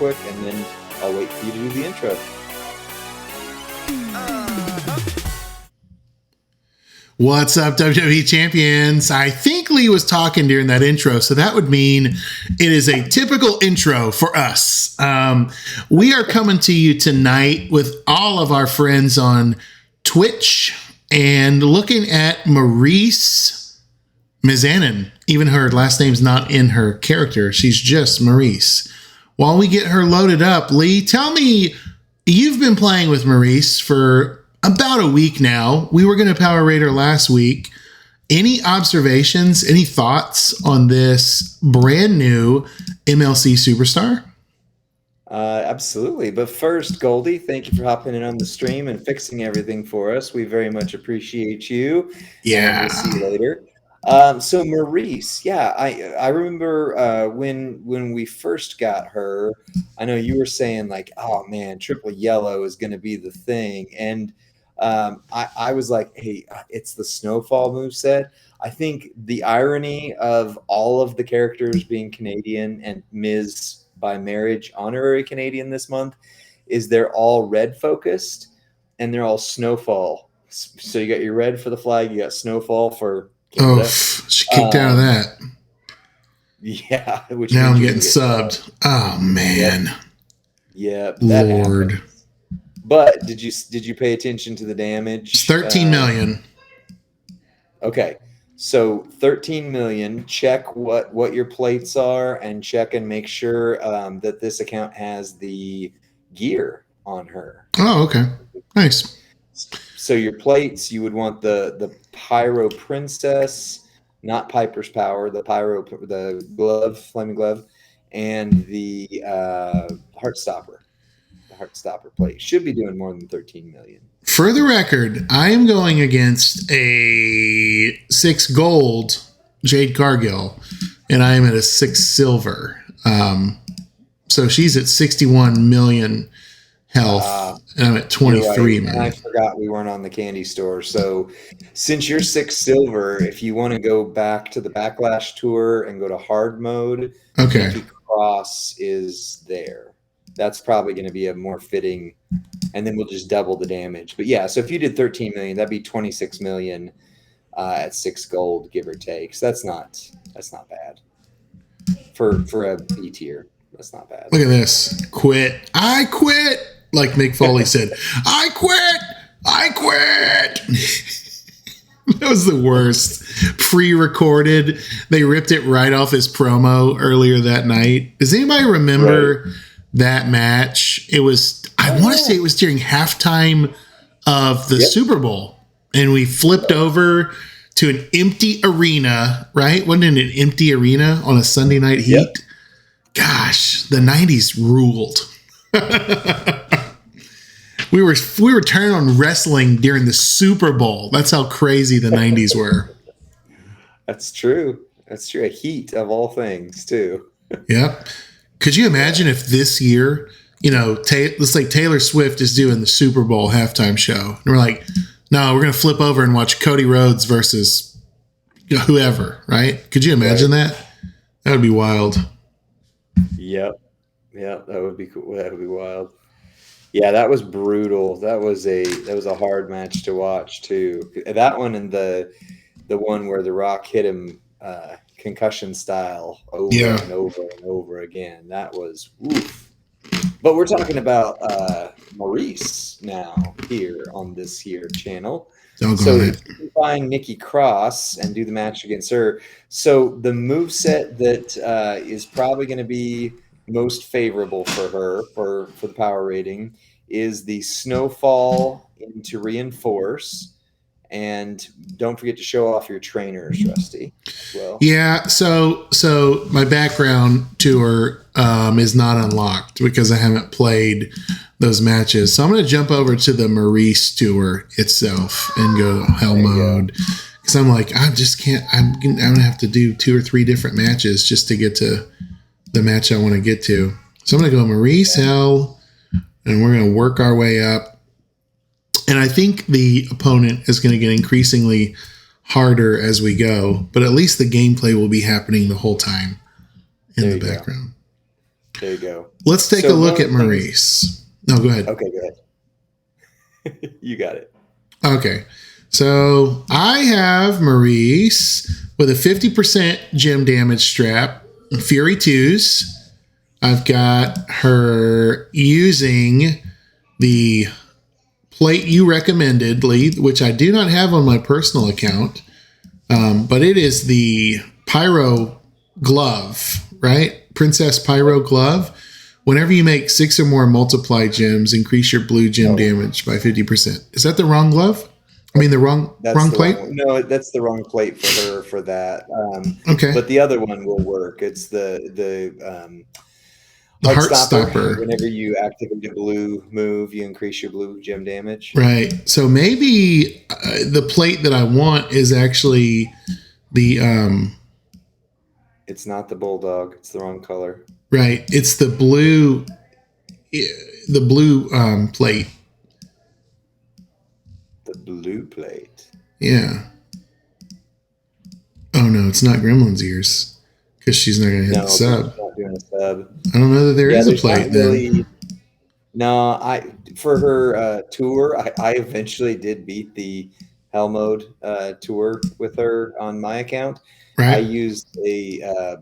quick, and then I'll wait for you to do the intro. What's up, WWE Champions? I think Lee was talking during that intro, so that would mean it is a typical intro for us. We are coming to you tonight with all of our friends on Twitch and looking at Maryse Mizanin. Even her last name's not in her character. She's just Maryse. While we get her loaded up, Lee, tell me, you've been playing with Maryse for about a week now. We were going to power rate her last week. Any observations, any thoughts on this brand new MLC superstar? Absolutely. But first, Goldie, thank you for hopping in on the stream and fixing everything for us. We very much appreciate you. Yeah. And we'll see you later. So Maryse, yeah, I remember when we first got her, I know you were saying like, oh man, triple yellow is going to be the thing. And I was like, hey, it's the Snowfall moveset. I think the irony of all of the characters being Canadian and Miz by marriage honorary Canadian this month is they're all red focused and they're all Snowfall. So you got your red for the flag, you got Snowfall for Canada. Oh, she kicked out of that. Yeah. Which now I'm getting subbed. Oh man. Yeah. Lord. Happens. But did you pay attention to the damage? It's 13 million. Okay. So 13 million. Check what your plates are and check and make sure that this account has the gear on her. Oh, okay. Nice. So your plates, you would want the Pyro Princess, not Piper's Power, the glove, flaming glove, and the Heartstopper. Heartstopper plate should be doing more than 13 million. For the record, I am going against a 6 gold Jade Cargill, and I am at a 6 silver. So she's at 61 million health, and I'm at 23 right. million. And I forgot we weren't on the candy store. So since you're 6 silver, if you want to go back to the Backlash tour and go to hard mode, okay, Nikki Cross is there. That's probably going to be a more fitting, and then we'll just double the damage. But yeah, so if you did 13 million, that'd be 26 million at 6 gold, give or take. So that's not bad for a B tier. That's not bad. Look at this. Quit. I quit. Like Mick Foley said, I quit. I quit. That was the worst. Pre-recorded. They ripped it right off his promo earlier that night. Does anybody remember that match? It was, I want to say it was during halftime of the Super Bowl. And we flipped over to an empty arena, right? Wasn't it an empty arena on a Sunday night heat? Yep. Gosh, the 90s ruled. We were turning on wrestling during the Super Bowl. That's how crazy the 90s were. That's true. That's true. A heat of all things, too. Yep. Could you imagine if this year, let's like Taylor Swift is doing the Super Bowl halftime show. And we're like, no, we're going to flip over and watch Cody Rhodes versus whoever, right? Could you imagine that? That would be wild. Yep. That would be cool. That would be wild. Yeah, that was brutal. That was a hard match to watch too. That one and the one where The Rock hit him concussion style over and over and over again. That was oof. But we're talking about Maryse now here on this here channel. So you can find Nikki Cross and do the match against her. So the moveset that is probably going to be most favorable for her for the power rating is the Snowfall into Reinforce. And don't forget to show off your trainers, Rusty, as well. Yeah, so my background tour is not unlocked because I haven't played those matches. So I'm going to jump over to the Maryse tour itself and go hell mode. Because I'm like, I just can't. I'm going to have to do 2 or 3 different matches just to get to the match I want to get to. So I'm going to go Maryse hell, and we're going to work our way up. And I think the opponent is going to get increasingly harder as we go, but at least the gameplay will be happening the whole time in the background. There you go. Let's take a look at Maryse. No, go ahead. Okay, go ahead. You got it. Okay. So I have Maryse with a 50% gem damage strap, Fury 2s. I've got her using the plate you recommended, Lee, which I do not have on my personal account, but it is the Pyro glove, right? Princess Pyro glove. Whenever you make 6 or more multiply gems, increase your blue gem damage by 50%. Is that the wrong glove? I mean, the wrong plate? No, that's the wrong plate for her for that. Okay. But the other one will work. It's the Heartstopper. Whenever you activate a blue move, you increase your blue gem damage. Right. So maybe the plate that I want is actually the... It's not the bulldog. It's the wrong color. Right. It's the blue plate. The blue plate. Yeah. Oh, no, it's not Gremlin's ears because she's not going to hit the sub. Not doing a sub. I don't know that there is a plate then. No, for her tour, I eventually did beat the Hell Mode tour with her on my account. Right. I used a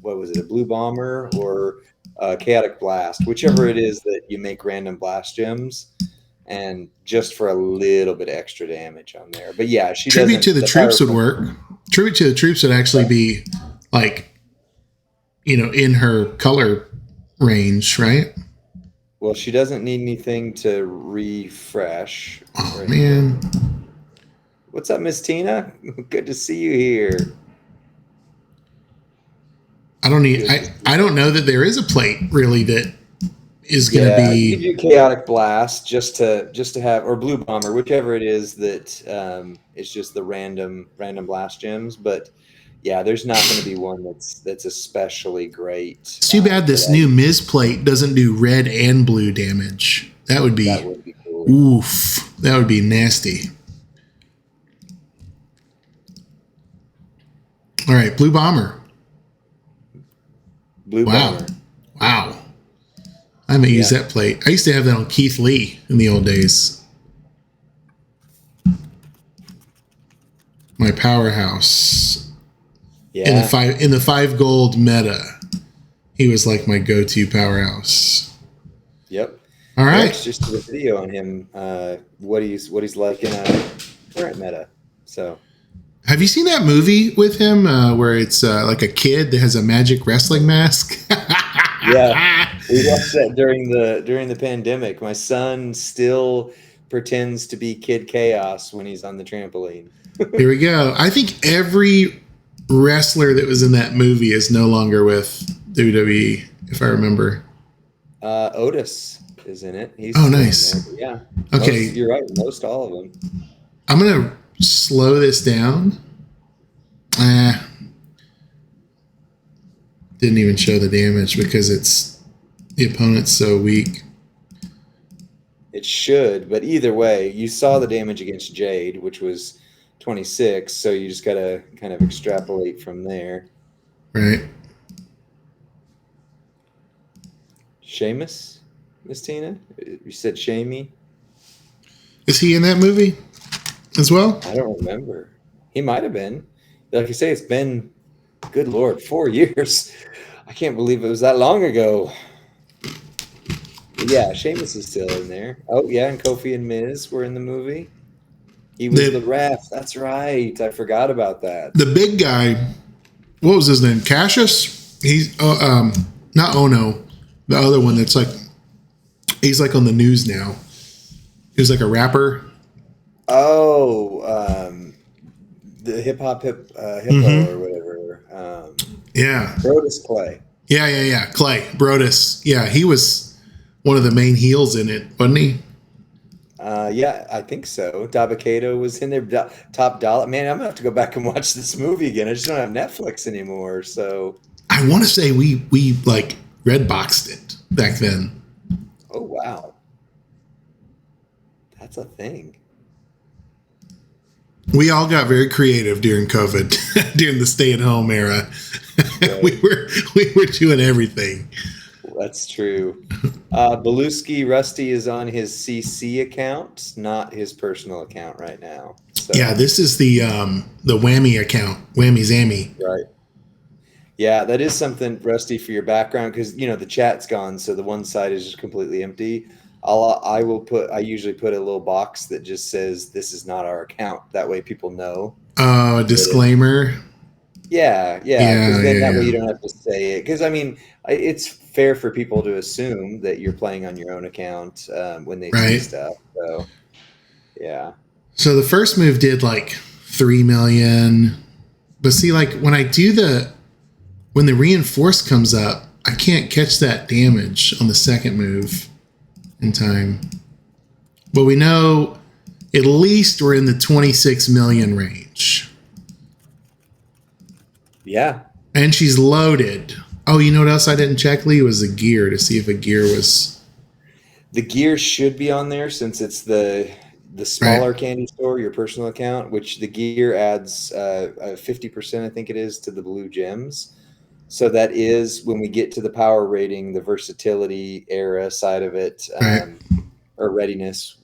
what was it, a Blue Bomber or a Chaotic Blast, whichever it is that you make random blast gems, and just for a little bit extra damage on there. But yeah, she Tribute to the troops would work. Tribute to the troops would actually be like, in her color range, right? Well, she doesn't need anything to refresh. Oh, man. What's up, Miss Tina? Good to see you here. I don't know that there is a plate really that is going to be. Give you Chaotic Blast just to have, or Blue Bomber, whichever it is that it's just the random blast gems. But yeah, there's not going to be one that's especially great. It's too bad this new Miz plate doesn't do red and blue damage. That would be cool. Oof. That would be nasty. All right, Blue Bomber. Bomber. Wow. I haven't used that plate. I used to have that on Keith Lee in the old days. My powerhouse. Yeah. In the 5 gold meta, he was like my go-to powerhouse. Yep. All right. Rex just did a video on him, what he's like in a current meta. So. Have you seen that movie with him where it's like a kid that has a magic wrestling mask? Yeah, we watched that during the pandemic. My son still pretends to be Kid Chaos when he's on the trampoline. Here we go. I think every wrestler that was in that movie is no longer with WWE, if I remember. Otis is in it. He's nice. Yeah. Okay. You're right. Most all of them. I'm going to slow this down. Didn't even show the damage because the opponent's so weak. It should, but either way, you saw the damage against Jade, which was 26, so you just got to kind of extrapolate from there. Right. Sheamus, Miss Tina? You said Shamey? Is he in that movie as well? I don't remember. He might have been. Like you say, it's been, good Lord, 4 years. I can't believe it was that long ago. But yeah, Sheamus is still in there. Oh, yeah, and Kofi and Miz were in the movie. He was the ref. That's right. I forgot about that. The big guy, what was his name? Cassius? He's not Ono. The other one that's like, he's like on the news now. He was like a rapper. Oh, the hippo or whatever. Yeah. Brodus Clay. Yeah. Clay. Brodus. Yeah, he was one of the main heels in it, wasn't he? Yeah, I think so. Dabakato was in there. Top Dollar. Man, I'm going to have to go back and watch this movie again. I just don't have Netflix anymore, so. I want to say we like red boxed it back then. Oh, wow. That's a thing. We all got very creative during COVID, during the stay-at-home era. Right. we were doing everything. That's true. Beluski Rusty is on his CC account, not his personal account right now. So Yeah, this is the whammy account, whammy zammy. right. Yeah, that is something, Rusty, for your background, because the chat's gone, so the one side is just completely empty. I usually put a little box that just says this is not our account. That way people know. A disclaimer. Yeah, because Yeah, then that way yeah. you don't have to say it. Because I mean, it's fair for people to assume that you're playing on your own account when they see Right. stuff. So yeah, So the first move did like 3 million. But see, like when the reinforce comes up, I can't catch that damage on the second move in time. But we know at least we're in the 26 million range. yeah. And she's loaded. Oh, you know what else I didn't check, Lee? Was the gear to see if a gear was. The gear should be on there since it's the smaller candy store, your personal account, which the gear adds 50%, I think it is, to the blue gems. So that is when we get to the power rating, the versatility era side of it, or readiness.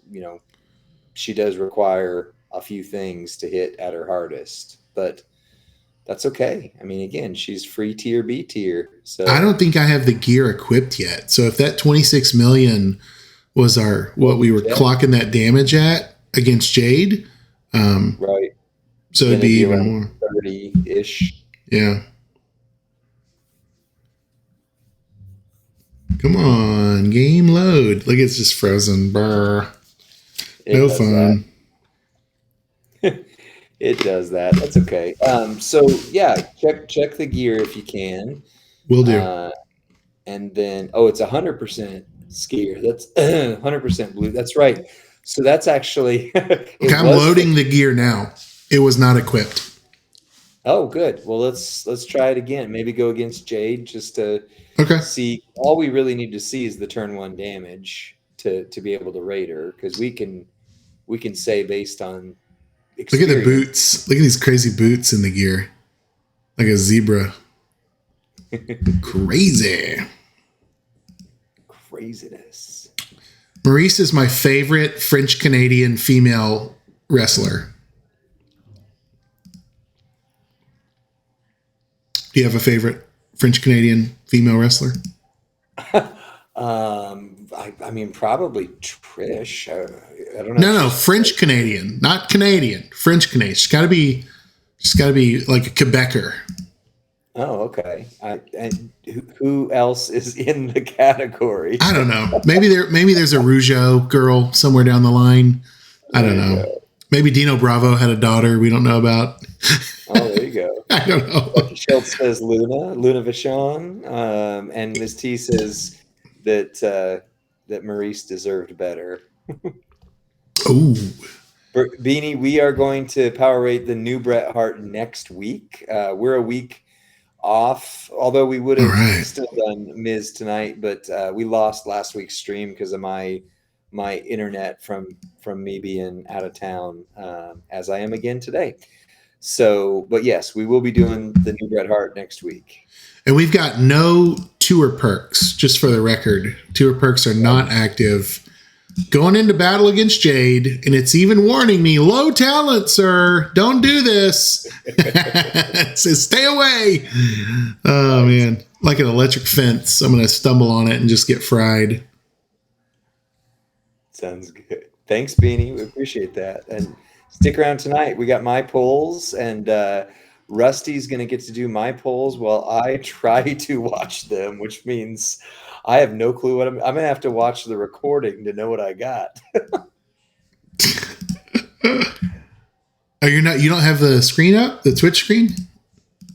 She does require a few things to hit at her hardest, but that's okay. I mean, again, she's free tier, B tier. So I don't think I have the gear equipped yet. So if that 26 million was what we were clocking that damage at against Jade, right. So it'd be even more 30-ish. Yeah. Come on, game load. Look, it's just frozen. Brr. No fun. It does that. That's okay. So yeah, check the gear if you can. Will do. And then it's 100% skier. That's 100% blue. That's right. So that's actually. Okay, I'm loading the gear now. It was not equipped. Oh, good. Well, let's try it again. Maybe go against Jade just to see. All we really need to see is the turn 1 damage to be able to rate her, because we can say based on experience. Look at the boots. Look at these crazy boots in the gear, like a zebra. Craziness. Maryse is my favorite French Canadian female wrestler. Do you have a favorite French Canadian female wrestler? I mean, probably Trish. I don't know. No, French Canadian, not Canadian. French Canadian. She's got to be like a Quebecer. Oh, okay. And who else is in the category? I don't know. Maybe there's a Rougeau girl somewhere down the line. I don't know. Maybe Dino Bravo had a daughter we don't know about. Oh, there you go. I don't know. Schultz says Luna Vachon, and Ms. T says that Maryse deserved better. Ooh. Beanie, we are going to power rate the new Bret Hart next week. We're a week off, although we would have still done Miz tonight, but we lost last week's stream because of my internet from me being out of town, as I am again today. So, but yes, we will be doing the new Bret Hart next week. And we've got no tour perks, just for the record. Tour perks are not active. Going into battle against Jade, and it's even warning me, low talent, sir. Don't do this. It says, stay away. Oh, man. Like an electric fence. I'm going to stumble on it and just get fried. Sounds good. Thanks, Beanie. We appreciate that. And stick around tonight. We got my polls, and Rusty's going to get to do my polls while I try to watch them, which means I have no clue what I'm going to have to watch the recording to know what I got. You don't have the screen up, the Twitch screen?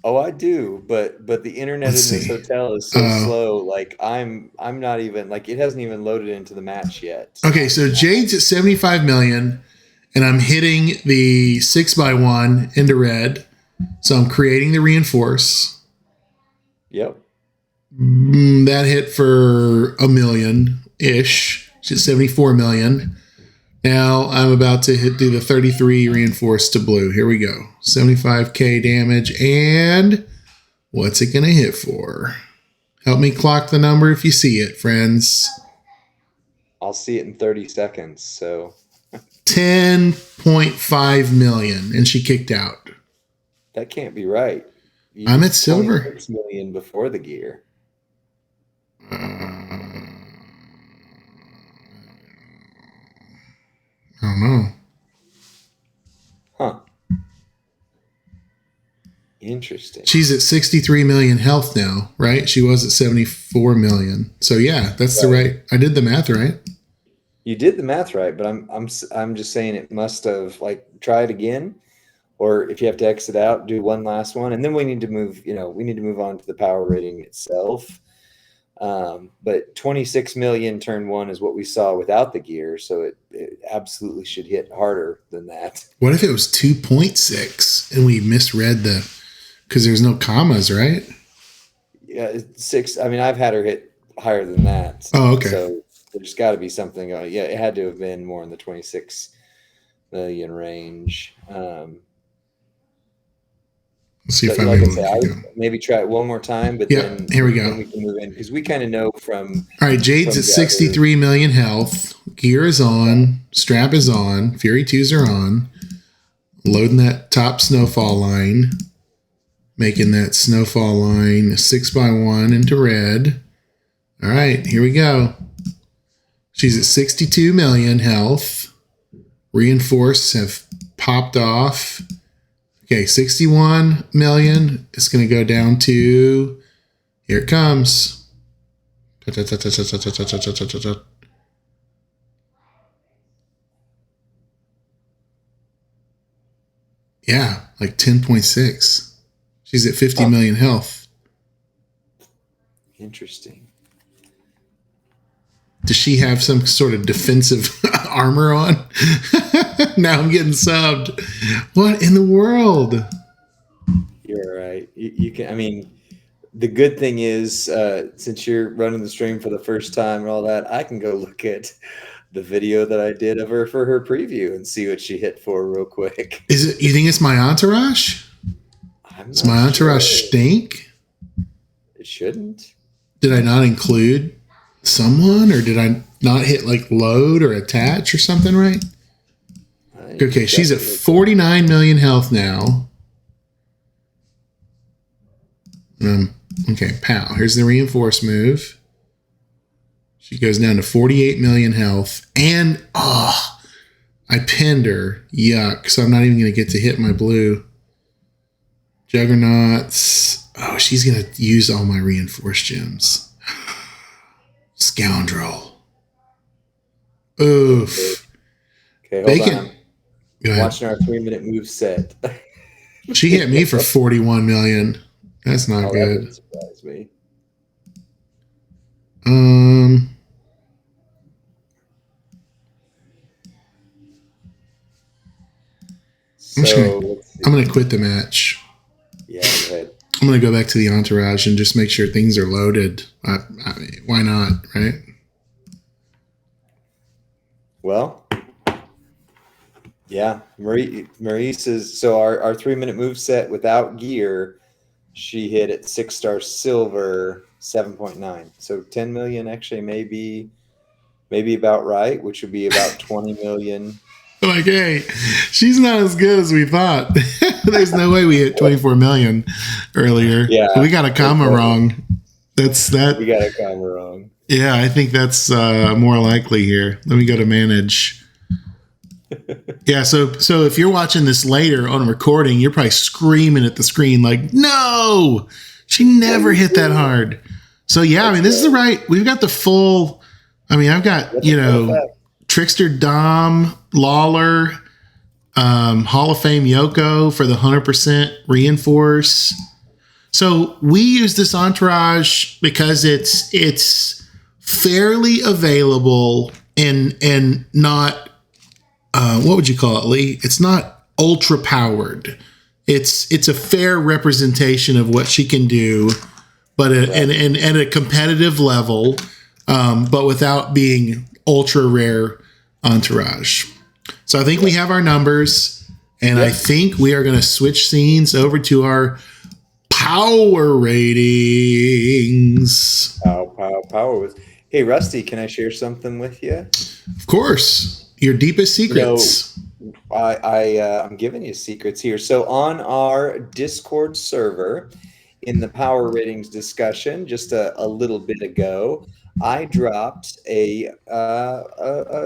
Oh, I do, but the internet in this hotel is so slow. Like I'm not even, like, it hasn't even loaded into the match yet. Okay, so Jade's at 75 million, and I'm hitting the 6x1 into red. So I'm creating the reinforce. Yep. That hit for $1 million-ish. She's 74 million. Now I'm about to do the 33 reinforced to blue. Here we go. 75k damage. And what's it going to hit for? Help me clock the number if you see it, friends. I'll see it in 30 seconds. So 10.5 million, and she kicked out. that can't be right. I'm at silver. 26 million before the gear. I don't know. Huh. Interesting. She's at 63 million health now, right? She was at 74 million. So yeah, that's the right. I did the math right. You did the math right, but I'm just saying it must have, like, try it again, or if you have to exit out, do one last one, and then we need to move. We need to move on to the power rating itself. But 26 million turn one is what we saw without the gear, so it absolutely should hit harder than that. What if it was 2.6 and we misread because there's no commas, right? Yeah, 6. I mean, I've had her hit higher than that. Oh, okay. So there's got to be something. Yeah, it had to have been more in the 26 million range. Let's see if like I would maybe try it one more time, but then here we go. Then we can move in because we kind of know from. All right, Jade's at 63 million health. Gear is on. Strap is on. Fury 2s are on. Loading that top snowfall line. Making that snowfall line 6x1 into red. All right, here we go. She's at 62 million health. Reinforce have popped off. Okay, 61 million. It's going to go down to, here it comes. Yeah, like 10.6. She's at 50 million health. Interesting. Does she have some sort of defensive armor on? Now I'm getting subbed. What in the world? You're right. You can. I mean, the good thing is, since you're running the stream for the first time and all that, I can go look at the video that I did of her for her preview and see what she hit for real quick. Is it? You think it's my entourage? Does my entourage stink? It shouldn't. Did I not include someone, or did I not hit like load or attach or something right? Okay, she's at 49 million health now. Okay, pow. Here's the reinforce move. She goes down to 48 million health. And, I pinned her. Yuck. So I'm not even going to get to hit my blue. Juggernauts. Oh, she's going to use all my reinforced gems. Scoundrel. Oof. Okay, hold on. Watching our 3-minute move set. She hit me for 41 million. That's not good. That surprised me. I'm going to quit the match. Yeah, go ahead. I'm going to go back to the entourage and just make sure things are loaded. I mean, why not, right? Well, yeah, Maryse is, so our 3-minute move set without gear, she hit at 6-star silver 7.9. So 10 million actually maybe about right, which would be about 20 million. Like, hey, she's not as good as we thought. There's no way we hit 24 million earlier. Yeah, we got a comma wrong. That's that. We got a comma wrong. Yeah, I think that's more likely here. Let me go to manage. Yeah, so if you're watching this later on recording, you're probably screaming at the screen like, no, she never hit that hard. So yeah, I mean, this is the right. We've got the full. I mean, I've got Trickster Dom, Lawler, Hall of Fame Yoko for the 100% reinforce. So we use this entourage because it's fairly available and not what would you call it, Lee? It's not ultra powered. It's a fair representation of what she can do, but at a competitive level, but without being ultra rare entourage. So I think we have our numbers, and I think we are going to switch scenes over to our power ratings. Power. Hey, Rusty, can I share something with you? Of course, your deepest secrets. I'm giving you secrets here. So on our Discord server, in the power ratings discussion just a little bit ago, I dropped a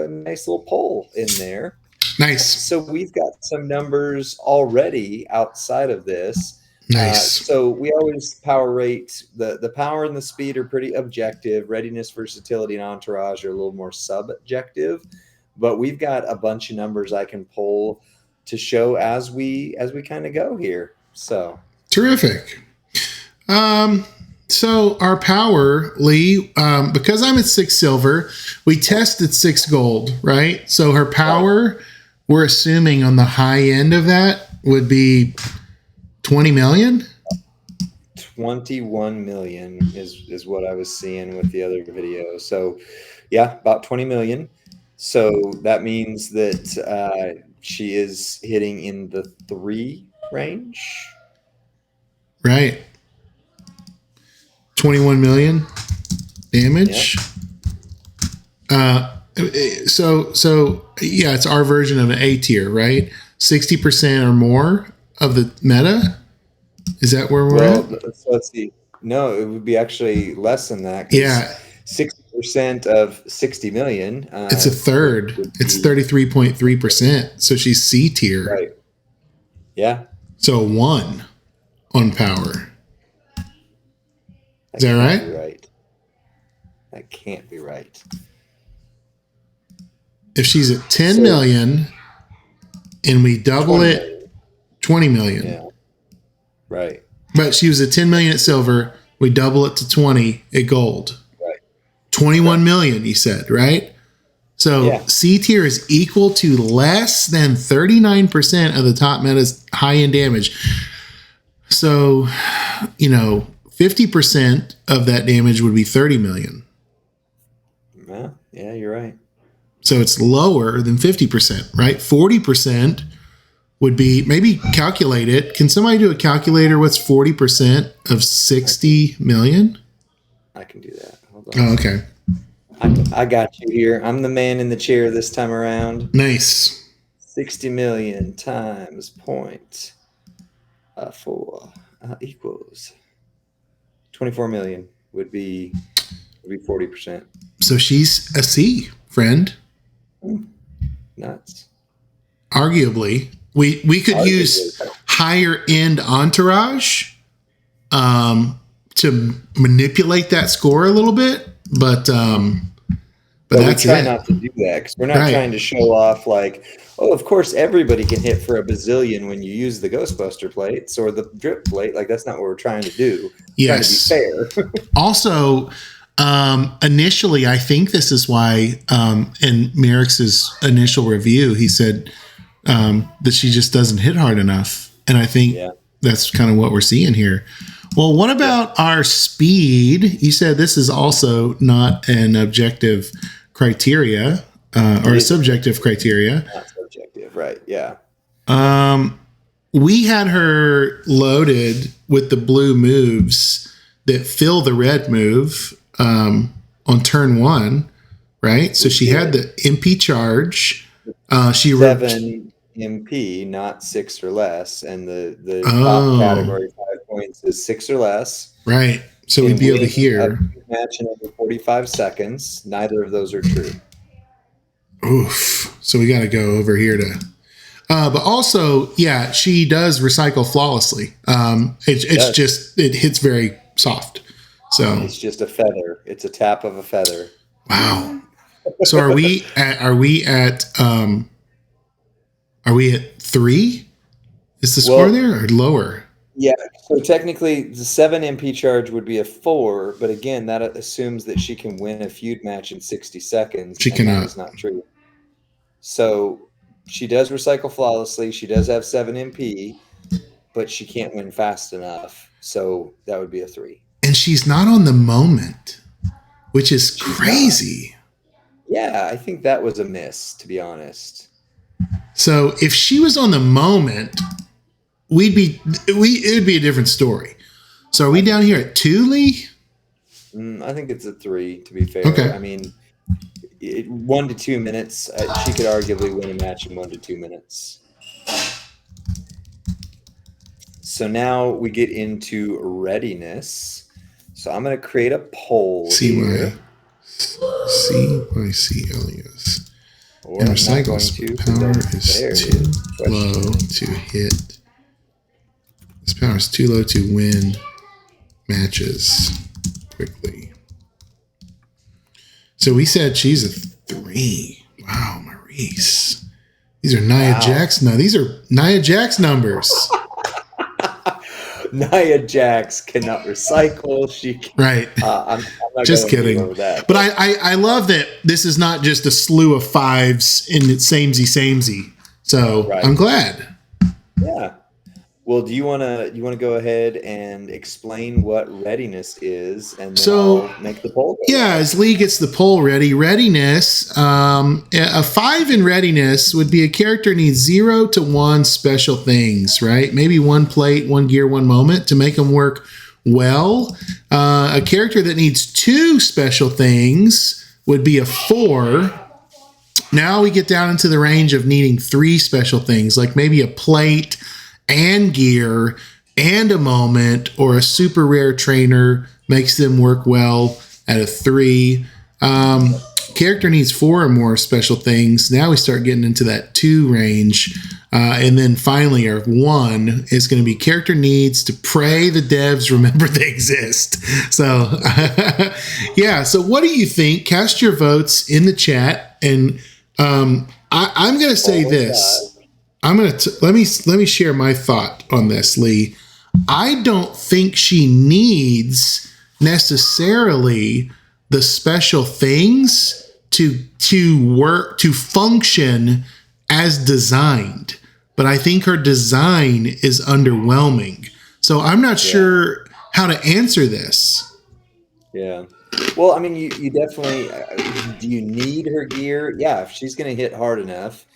nice little poll in there. Nice. So we've got some numbers already outside of this. Nice. So we always power rate the power and the speed are pretty objective. Readiness, versatility, and entourage are a little more subjective. But we've got a bunch of numbers I can pull to show as we kind of go here. So terrific. So our power, Lee, because I'm at 6 silver, we tested 6 gold, right? So her power, we're assuming on the high end of that would be 20 million. 21 million is what I was seeing with the other video. So yeah, about 20 million. So that means that she is hitting in the 3 range. Right. 21 million damage. Yep. So yeah, it's our version of an A tier, right? 60% or more of the meta. Is that where we're at? So let's see. No, it would be actually less than that. Yeah. 60% of 60 million. It's a third. It's 33.3%. So she's C tier. Right. Yeah. So 1 on power. Is that right? Right. That can't be right. If she's at 10 million and we double it, 20 million. Yeah. Right. But she was at 10 million at silver. We double it to 20 at gold. Right. 21 million, you said, right? So C tier is equal to less than 39% of the top meta's high-end damage. So, 50% of that damage would be 30 million. Yeah, you're right. So it's lower than 50%, right? 40% would be, maybe calculate it. Can somebody do a calculator? What's 40% of 60 million? I can do that. Hold on. Oh, okay. I got you here. I'm the man in the chair this time around. Nice. 60 million times 0.4 equals 24 million would be 40%. So she's a C, friend. Nuts. Arguably, we could use higher end entourage to manipulate that score a little bit, but that's we try not to do that because we're not trying to show off like, oh, of course everybody can hit for a bazillion when you use the Ghostbuster plates or the drip plate. Like that's not what we're trying to do. Yes. Trying to be fair. Also, initially, I think this is why in Maryse's initial review, he said that she just doesn't hit hard enough. And I think that's kind of what we're seeing here. Well, what about our speed? You said this is also not an objective criteria or a subjective criteria. Not subjective, right? Yeah. We had her loaded with the blue moves that fill the red move on turn 1, right? So she had the MP charge. She 7 MP, not 6 or less, and the top category 5 points is 6 or less. Right. So we'd be over here. Match in over 45 seconds. Neither of those are true. Oof. So we got to go over here to. But also, she does recycle flawlessly. It's just it hits very soft. So it's just a feather. It's a tap of a feather. Wow. So are we at 3? Is the score there or lower? Yeah. So technically, the 7 MP charge would be a 4, but again, that assumes that she can win a feud match in 60 seconds. She cannot. That is not true. So she does recycle flawlessly. She does have 7 MP, but she can't win fast enough. So that would be a 3. And she's not on the moment, which is crazy. Yeah, I think that was a miss, to be honest. So if she was on the moment, it would be a different story. So are we down here at 2, Lee? I think it's a 3, to be fair. Okay. I mean, 1 to 2 minutes. She could arguably win a match in 1 to 2 minutes. So now we get into readiness. So I'm going to create a poll here. C-Y-C-L-E-S. And recycle's power is too low to hit. This power is too low to win matches quickly. So we said she's a 3. Wow, Maryse. These are Nia Jax. No, these are Nia Jax numbers. Nia Jax cannot recycle. She can, right. I'm not just kidding. With that, but I love that this is not just a slew of 5s in it samey. So right. I'm glad. Yeah. Well, do you want to go ahead and explain what readiness is, and then I'll make the poll? Yeah, as Lee gets the poll ready, readiness. A 5 in readiness would be a character needs 0 to 1 special things, right? Maybe 1 plate, 1 gear, 1 moment to make them work well. A character that needs 2 special things would be a 4. Now we get down into the range of needing 3 special things, like maybe a plate and gear and a moment, or a super rare trainer makes them work well at a 3. Character needs 4 or more special things. Now we start getting into that 2 range. And then finally, our 1 is going to be character needs to pray the devs remember they exist. So, yeah. So what do you think? Cast your votes in the chat. And I'm going to say this. I'm going to let me share my thought on this, Lee. I don't think she needs necessarily the special things to work, to function as designed, but I think her design is underwhelming. So I'm not sure how to answer this. Yeah. Well, I mean, you definitely, do you need her gear? Yeah. If she's going to hit hard enough,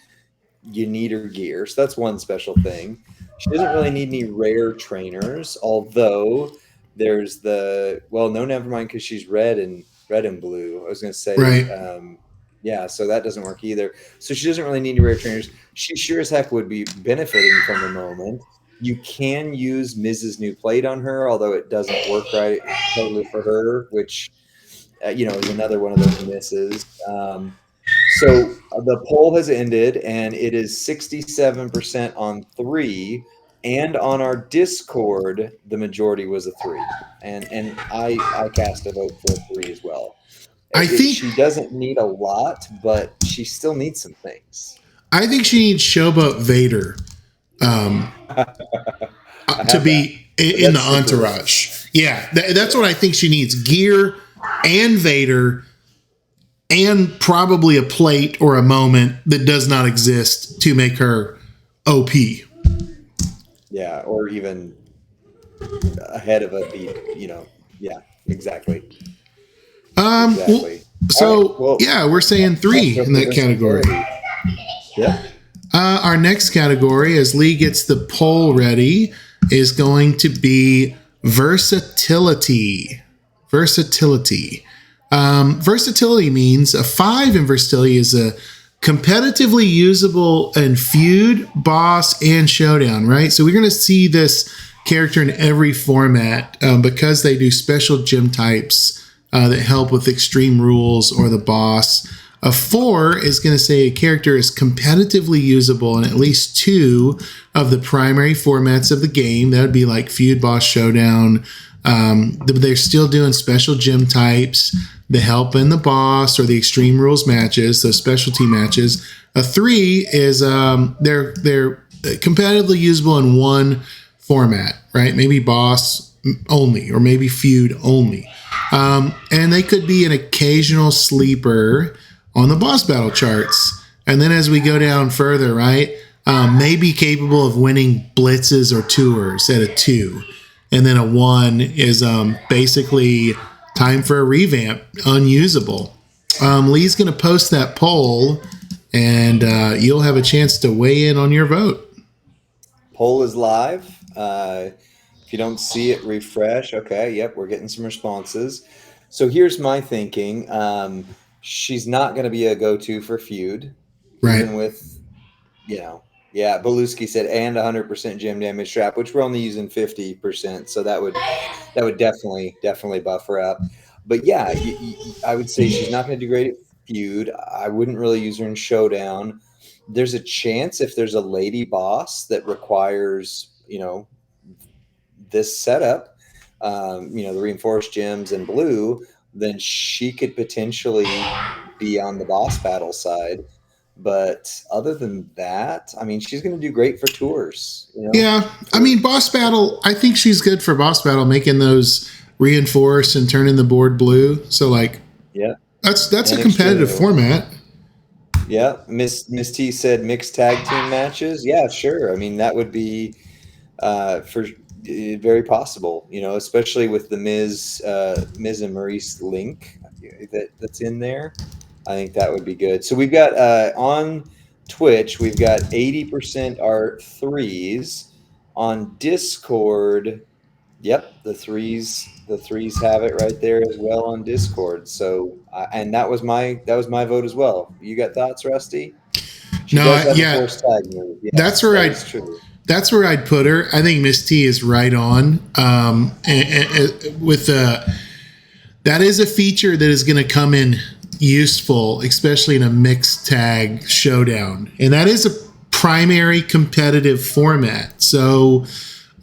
you need her gear. So that's one special thing. She doesn't really need any rare trainers, although there's never mind, because she's red and blue. I was going to say, right. Yeah, so that doesn't work either. So she doesn't really need any rare trainers. She sure as heck would be benefiting from the moment. You can use Mrs. New Plate on her, although it doesn't work right totally for her, which, is another one of those misses. So the poll has ended, and it is 67% on 3, and on our Discord, the majority was a 3, and I cast a vote for a 3 as well. I think she doesn't need a lot, but she still needs some things. I think she needs Showboat Vader to be in the entourage. Yeah, that's what I think she needs: gear and Vader, and probably a plate or a moment that does not exist to make her OP. Yeah, or even ahead of a beat, Yeah, exactly. Exactly. We're saying 3 in that category. Yeah. Our next category, as Lee gets the poll ready, is going to be versatility. Versatility means a 5 in versatility is a competitively usable in feud, boss, and showdown, right? So we're going to see this character in every format because they do special gym types that help with extreme rules or the boss. A 4 is going to say a character is competitively usable in at least 2 of the primary formats of the game. That would be like feud, boss, showdown. They're still doing special gym types, the help in the boss or the extreme rules matches, those specialty matches. A 3 is they're competitively usable in 1 format, right? Maybe boss only, or maybe feud only. And they could be an occasional sleeper on the boss battle charts. And then as we go down further, right, may be capable of winning blitzes or tours at a 2. And then a 1 is basically time for a revamp, unusable. Lee's going to post that poll, and you'll have a chance to weigh in on your vote. Poll is live. If you don't see it, refresh. Okay, yep, we're getting some responses. So here's my thinking. She's not going to be a go-to for feud, Right. even with, yeah. Beluski said, and 100% gem damage trap, which we're only using 50%, so that would definitely buff her up. But yeah, I would say she's not going to do great at feud. I wouldn't really use her in showdown. There's a chance if there's a lady boss that requires, this setup, the reinforced gems and blue, then she could potentially be on the boss battle side. But other than that, I mean, she's going to do great for tours, Yeah. I for mean, boss battle, I think she's good for boss battle, making those reinforce and turning the board blue. So like yeah, that's a and competitive extremely. format. Yeah, Miss T said mixed tag team matches. Yeah, sure. I mean, that would be for very possible. Especially with the Miz and Maryse link that's in there. I think that would be good. So we've got on Twitch, we've got 80% are threes. On Discord, yep, the threes have it right there as well on Discord. So and that was my vote as well. You got thoughts, Rusty? She No, does have a yeah, force tag move. that's Yes, where that I is true. that's where I'd put her. I think Miss T is right on. With that is a feature that is going to come in useful, especially in a mixed tag showdown, and that is a primary competitive format. So,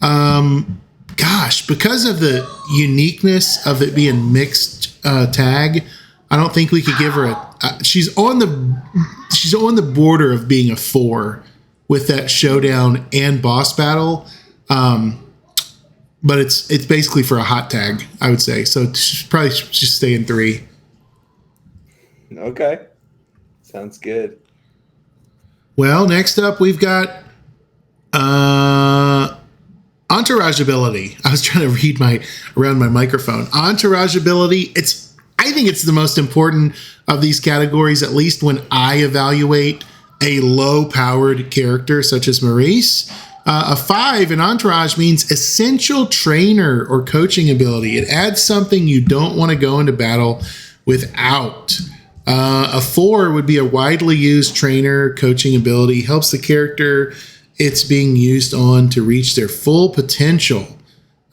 gosh, because of the uniqueness of it being mixed tag, I don't think we could give her she's on the border of being a 4 with that showdown and boss battle. But it's basically for a hot tag, I would say. So probably just stay in 3. Okay, sounds good. Well, next up we've got entourage ability. I was trying to read around my microphone. Entourage ability. I think it's the most important of these categories, at least when I evaluate a low-powered character such as Maryse. A 5 in entourage means essential trainer or coaching ability. It adds something you don't want to go into battle without. A 4 would be a widely used trainer coaching ability, helps the character it's being used on to reach their full potential.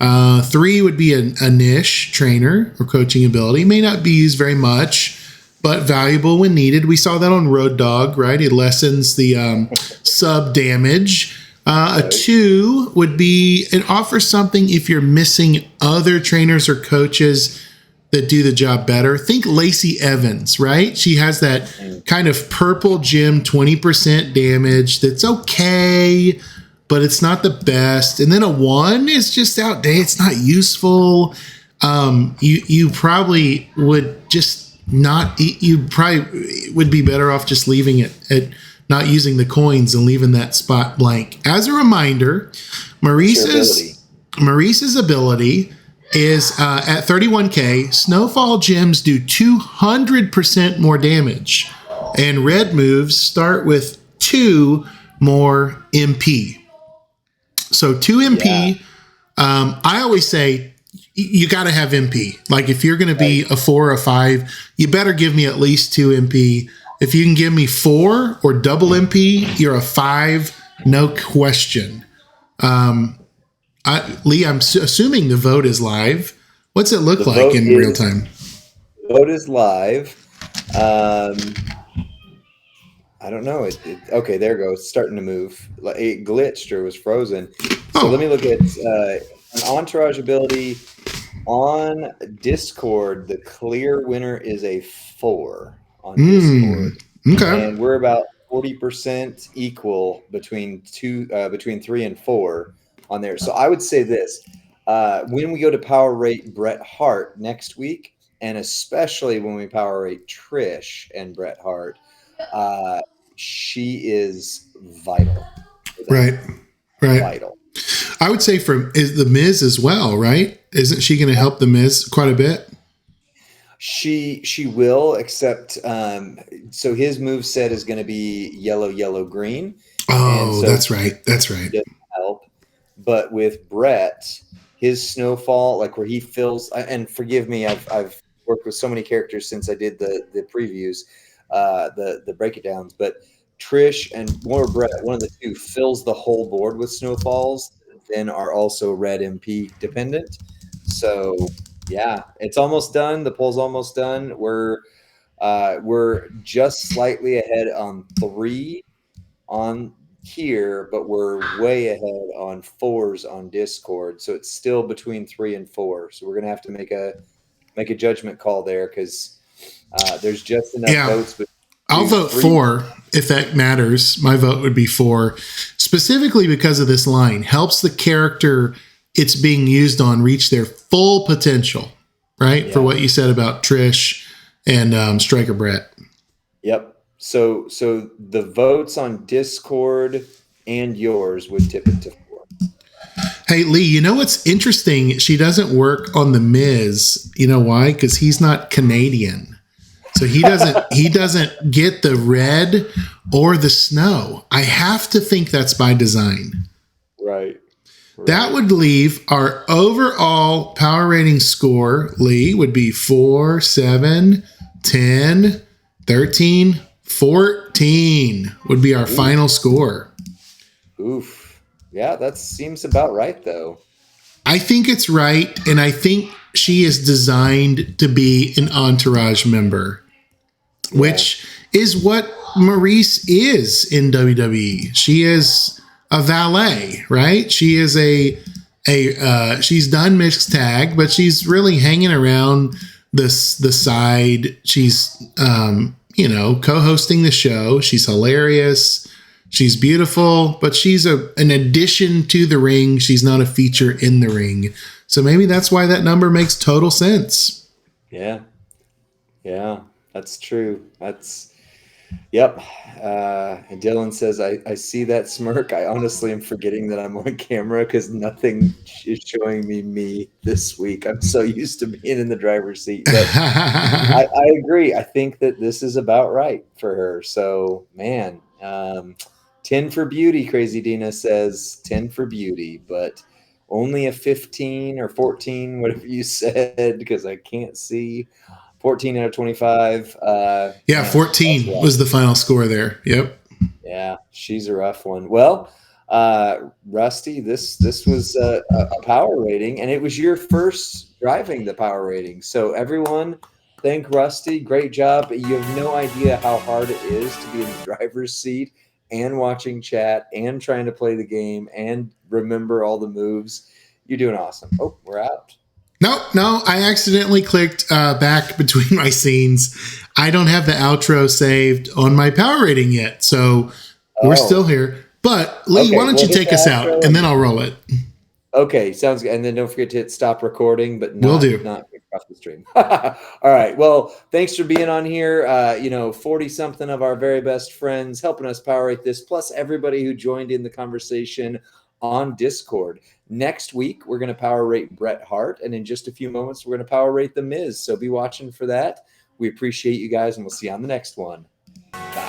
3 would be a niche trainer or coaching ability. May not be used very much, but valuable when needed. We saw that on Road Dogg, right? It lessens the sub damage. A 2 would be it offers something if you're missing other trainers or coaches that do the job better. Think Lacey Evans, right? She has that kind of purple gem 20% damage that's okay, but it's not the best. And then a 1 is just outdated. It's not useful. You probably would just not. You probably would be better off just leaving it at not using the coins and leaving that spot blank. As a reminder, Maryse's ability is at 31k. Snowfall gems do 200% more damage, and red moves start with 2 more MP. So 2 MP. Yeah. I always say you got to have MP. Like if you're going to be a 4 or a 5, you better give me at least 2 MP. If you can give me 4 or double MP, you're a 5, no question. Lee, I'm assuming the vote is live. What's it look like in real time? Vote is live. I don't know. Okay, there it goes. It's starting to move. It glitched or was frozen. So let me look at an entourage ability on Discord. The clear winner is a 4 on Discord. Okay. And we're about 40% equal between 3 and 4 on there. So I would say this. When we go to power rate Bret Hart next week, and especially when we power rate Trish and Bret Hart, she is vital. Right. Vital. I would say is the Miz as well, right? Isn't she going to help the Miz quite a bit? She will, except so his move set is going to be yellow, green. Oh, so that's right. That's right. Doesn't help. but with Brett, his snowfall, like where he fills, and forgive me, I've worked with so many characters since I did the previews, the break it downs, but Trish and or Brett, one of the two, fills the whole board with snowfalls, then are also red MP dependent. So yeah, it's almost done. The poll's almost done. We're just slightly ahead on 3 on here, but we're way ahead on 4s on Discord. So it's still between 3 and 4. So we're gonna have to make a judgment call there because there's just enough votes. But I'll vote 4 if that matters. My vote would be 4, specifically because of this line. Helps the character it's being used on reach their full potential, right? Yeah. For what you said about Trish and Striker Brett. Yep. So the votes on Discord and yours would tip it to 4. Hey, Lee, you know what's interesting? She doesn't work on The Miz. You know why? Because he's not Canadian. So he doesn't get the red or the snow. I have to think that's by design. Right. That would leave our overall power rating score, Lee, would be 4, 7, 10, 13, 14 would be our final score. Oof. Yeah, that seems about right, though. I think it's right, and I think she is designed to be an entourage member, which is what Maryse is in WWE. She is a valet, right? She is she's done mixed tag, but she's really hanging around the side. She's co-hosting the show. She's hilarious. She's beautiful, but she's an addition to the ring. She's not a feature in the ring. So maybe that's why that number makes total sense. Yeah, that's true. Yep. And Dylan says, I see that smirk. I honestly am forgetting that I'm on camera because nothing is showing me this week. I'm so used to being in the driver's seat. But I agree. I think that this is about right for her. So, man, 10 for beauty, Crazy Dina says 10 for beauty, but only a 15 or 14, whatever you said, because I can't see. 14 out of 25. 14 was the final score there. Yep. Yeah, she's a rough one. Well, Rusty, this was a power rating, and it was your first driving the power rating. So everyone, thank Rusty. Great job. You have no idea how hard it is to be in the driver's seat and watching chat and trying to play the game and remember all the moves. You're doing awesome. Oh, we're out. No, I accidentally clicked back between my scenes. I don't have the outro saved on my power rating yet, so we're still here. But Lee, why don't you take us out, and then I'll roll it. Okay, sounds good. And then don't forget to hit stop recording, but will do. Not off the stream. All right. Well, thanks for being on here. 40-something of our very best friends helping us power rate this, plus everybody who joined in the conversation on Discord. Next week, we're going to power rate Bret Hart, and in just a few moments, we're going to power rate The Miz. So be watching for that. We appreciate you guys, and we'll see you on the next one. Bye.